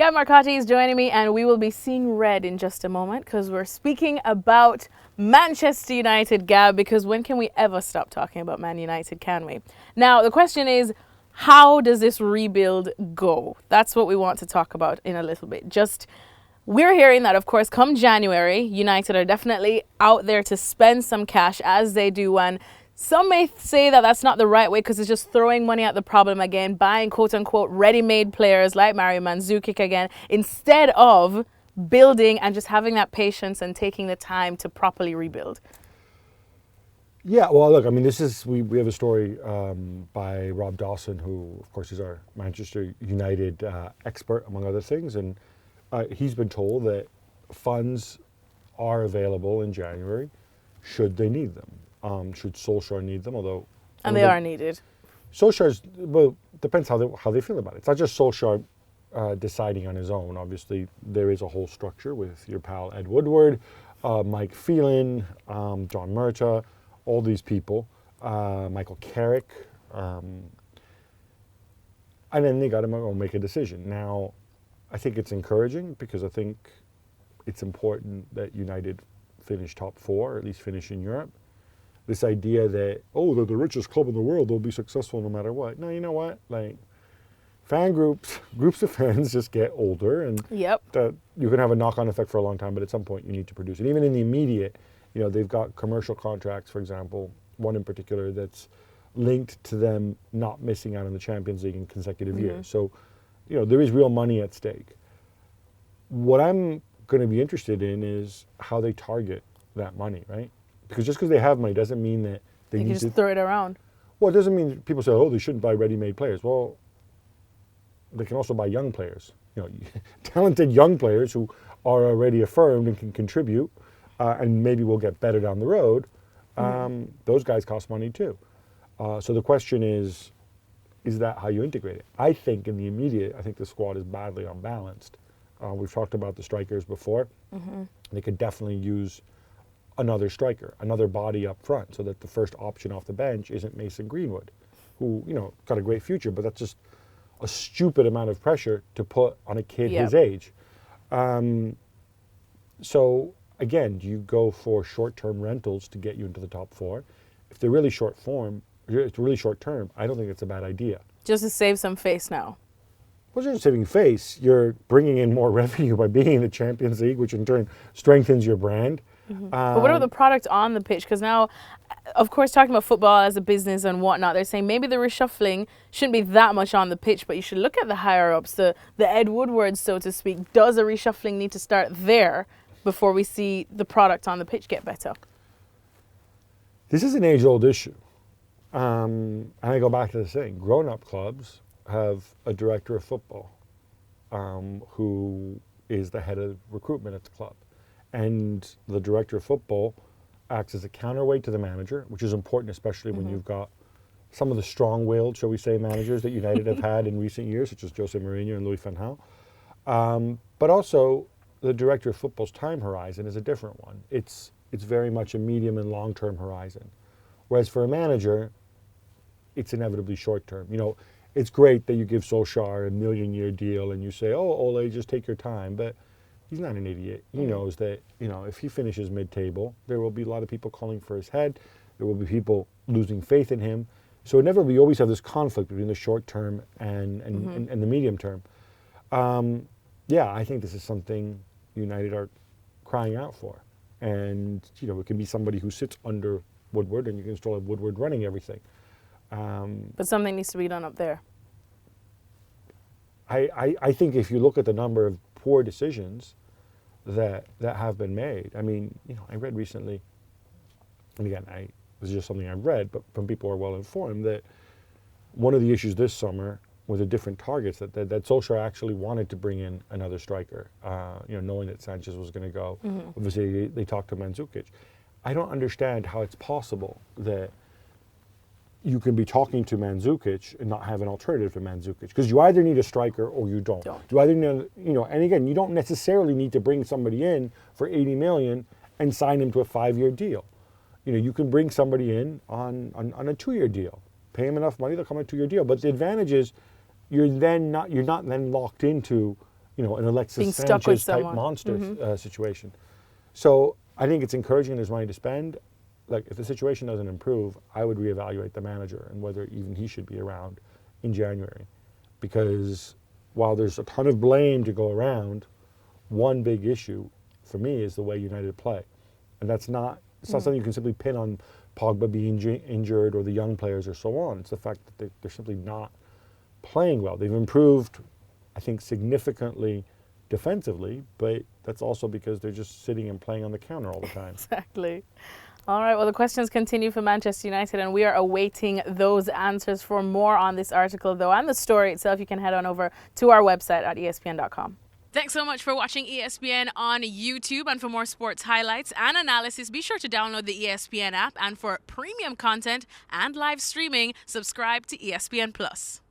Gab Marcotti is joining me, and we will be seeing red in just a moment because we're speaking about Manchester United, Gab, because when can we ever stop talking about Man United, can we? Now, the question is, how does this rebuild go? That's what we want to talk about in a little bit. We're hearing that, of course, come January, United are definitely out there to spend some cash, as they do when some may say that that's not the right way because it's just throwing money at the problem again, buying quote-unquote ready-made players like Mario Mandzukic again, instead of building and just having that patience and taking the time to properly rebuild. Yeah, well, look, I mean, we have a story by Rob Dawson, who, of course, is our Manchester United expert, among other things, and he's been told that funds are available in January should they need them. Should Solskjaer need them, although... And they are needed. Solskjaer's, well, depends how they feel about it. It's not just Solskjaer deciding on his own. Obviously, there is a whole structure with your pal Ed Woodward, Mike Phelan, John Murtaugh, all these people, Michael Carrick, and then they got to make a decision. Now, I think it's encouraging because I think it's important that United finish top four, or at least finish in Europe. This idea that, they're the richest club in the world, they'll be successful no matter what. No, you know what? Like, fan groups of fans just get older, and that you can have a knock-on effect for a long time, but at some point you need to produce it. Even in the immediate, they've got commercial contracts, for example, one in particular that's linked to them not missing out on the Champions League in consecutive years. So, there is real money at stake. What I'm going to be interested in is how they target that money, right? Because just because they have money doesn't mean that they need to just throw it around. Well, it doesn't mean people say, they shouldn't buy ready-made players. Well, they can also buy young players, talented young players who are already affirmed and can contribute, and maybe will get better down the road. Those guys cost money too. So the question is that how you integrate it? I think in the immediate, I think the squad is badly unbalanced. We've talked about the strikers before. They could definitely use another striker, another body up front, so that the first option off the bench isn't Mason Greenwood, who, got a great future, but that's just a stupid amount of pressure to put on a kid his age. So again, do you go for short-term rentals to get you into the top four? If they're really short term, I don't think it's a bad idea. Just to save some face now. Well, you're just saving face. You're bringing in more revenue by being in the Champions League, which in turn strengthens your brand. But what about the product on the pitch? Because now, of course, talking about football as a business and whatnot, they're saying maybe the reshuffling shouldn't be that much on the pitch, but you should look at the higher-ups, the Ed Woodward, so to speak. Does a reshuffling need to start there before we see the product on the pitch get better? This is an age-old issue. And I go back to the saying, grown-up clubs have a director of football who is the head of recruitment at the club. And the director of football acts as a counterweight to the manager, which is important, especially when you've got some of the strong-willed, shall we say, managers that United have had in recent years, such as Jose Mourinho and Louis van Gaal. But also, the director of football's time horizon is a different one. It's very much a medium and long-term horizon. Whereas for a manager, it's inevitably short-term. It's great that you give Solskjaer a million-year deal and you say, Ole, just take your time. But he's not an idiot. He knows that, if he finishes mid-table, there will be a lot of people calling for his head. There will be people losing faith in him. So inevitably, you always have this conflict between the short term and the medium term. I think this is something United are crying out for. And, it can be somebody who sits under Woodward, and you can still have Woodward running everything. But something needs to be done up there. I think if you look at the number of poor decisions that have been made, I mean, I read recently, and again, this is just something I've read, but from people who are well informed, that one of the issues this summer with the different targets that Solskjaer actually wanted to bring in another striker, knowing that Sanchez was going to go. Obviously, they talked to Mandzukic. I don't understand how it's possible that you can be talking to Mandzukic and not have an alternative to Mandzukic, because you either need a striker or you don't. You either need, and again, you don't necessarily need to bring somebody in for 80 million and sign him to a 5-year deal. You can bring somebody in on a 2-year deal, pay him enough money, they'll come on a 2-year deal. But the advantage is you're not then locked into an Alexis Being stuck with Sanchez type someone. monster situation. So I think it's encouraging. There's money to spend. Like, if the situation doesn't improve, I would reevaluate the manager and whether even he should be around in January. Because while there's a ton of blame to go around, one big issue for me is the way United play. And it's not something you can simply pin on Pogba being injured or the young players or so on. It's the fact that they're simply not playing well. They've improved, I think, significantly defensively, but that's also because they're just sitting and playing on the counter all the time. Exactly. All right, well, the questions continue for Manchester United, and we are awaiting those answers. For more on this article, though, and the story itself, you can head on over to our website at ESPN.com. Thanks so much for watching ESPN on YouTube. And for more sports highlights and analysis, be sure to download the ESPN app. And for premium content and live streaming, subscribe to ESPN Plus.